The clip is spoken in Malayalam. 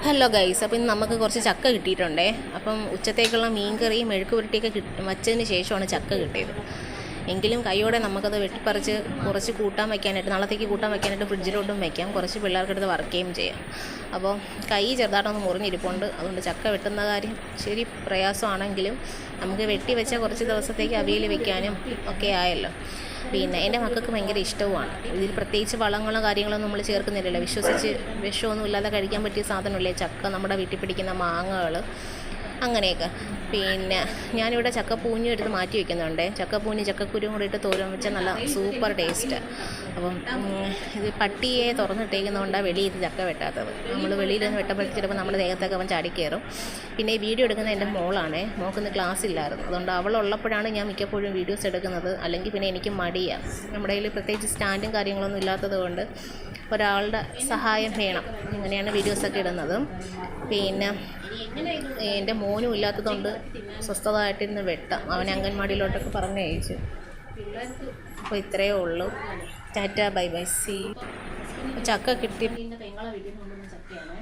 ഹലോ ഗൈസ്, അപ്പം ഇന്ന് നമുക്ക് കുറച്ച് ചക്ക കിട്ടിയിട്ടുണ്ടേ. അപ്പം ഉച്ചത്തേക്കുള്ള മീൻ കറിയും മെഴുക്ക് പുരട്ടിയൊക്കെ വച്ചതിന് ശേഷമാണ് ചക്ക കിട്ടിയത്. എങ്കിലും കൈയോടെ നമുക്കത് വെട്ടിപ്പറിച്ച് കുറച്ച് കൂട്ടാൻ വയ്ക്കാനായിട്ട്, നാളത്തേക്ക് കൂട്ടാൻ വയ്ക്കാനായിട്ട് ഫ്രിഡ്ജിലോട്ടും വയ്ക്കാം, കുറച്ച് പിള്ളേർക്കെടുത്ത് വറുക്കുകയും ചെയ്യാം. അപ്പോൾ കൈ ചെറുതായിട്ടൊന്ന് മുറിഞ്ഞിരിപ്പുണ്ട്. അതുകൊണ്ട് ചക്ക വെട്ടുന്ന കാര്യം ശരി പ്രയാസമാണെങ്കിലും നമുക്ക് വെട്ടി വെച്ചാൽ കുറച്ച് ദിവസത്തേക്ക് അവിയൽ വെക്കാനും ഒക്കെ ആയല്ലോ. പിന്നെ എൻ്റെ മക്കൾക്ക് ഭയങ്കര ഇഷ്ടവുമാണ്. ഇതിൽ പ്രത്യേകിച്ച് വളങ്ങളോ കാര്യങ്ങളോ നമ്മൾ ചേർക്കുന്നില്ലല്ലോ. വിശ്വസിച്ച് വിഷമൊന്നും ഇല്ലാതെ കഴിക്കാൻ പറ്റിയ സാധനമല്ലേ ചക്ക, നമ്മുടെ വീട്ടിൽ പിടിക്കുന്ന മാങ്ങകൾ അങ്ങനെയൊക്കെ. പിന്നെ ഞാനിവിടെ ചക്കപ്പൂഞ്ഞും എടുത്ത് മാറ്റി വയ്ക്കുന്നുണ്ട്. ചക്കപ്പൂഞ്ഞ് ചക്കക്കുരുവും കൂടി ഇട്ട് തോരൻ വെച്ചാൽ നല്ല സൂപ്പർ ടേസ്റ്റ്. അപ്പം ഇത് പട്ടിയെ തുറന്നിട്ടേക്കുന്നതുകൊണ്ടാണ് വെളിയിൽ ഇത് ചക്ക വെട്ടാത്തത്. നമ്മൾ വെളിയിൽ നിന്ന് വെട്ടപ്പെടുത്തി ചിലപ്പോൾ നമ്മുടെ ദേഹത്തൊക്കെ അവൻ ചാടിക്കയറും. പിന്നെ ഈ വീഡിയോ എടുക്കുന്നത് എൻ്റെ മോളാണ്. മോൾക്കിന്ന് ക്ലാസ് ഇല്ലായിരുന്നു. അതുകൊണ്ട് അവളുള്ളപ്പോഴാണ് ഞാൻ മിക്കപ്പോഴും വീഡിയോസ് എടുക്കുന്നത്. അല്ലെങ്കിൽ പിന്നെ എനിക്ക് മടിയാണ്. നമ്മുടെ കയ്യിൽ പ്രത്യേകിച്ച് സ്റ്റാൻഡും കാര്യങ്ങളൊന്നും ഇല്ലാത്തത് കൊണ്ട് ഒരാളുടെ സഹായം വേണം. ഇങ്ങനെയാണ് വീഡിയോസൊക്കെ ഇടുന്നത്. പിന്നെ എൻ്റെ മോനും ഇല്ലാത്തതുകൊണ്ട് സ്വസ്ഥമായിട്ടിരുന്ന് വെട്ടാം. അവൻ അംഗൻവാടിയിലോട്ടൊക്കെ പറഞ്ഞയച്ചു. അപ്പോൾ ഇത്രയേ ഉള്ളൂ. Tata bye bye C. ചക്ക കിട്ടി. പിന്നെ പെങ്ങളെ വീട്ടിൽ കൊണ്ടുവന്ന ചക്കയാണ്.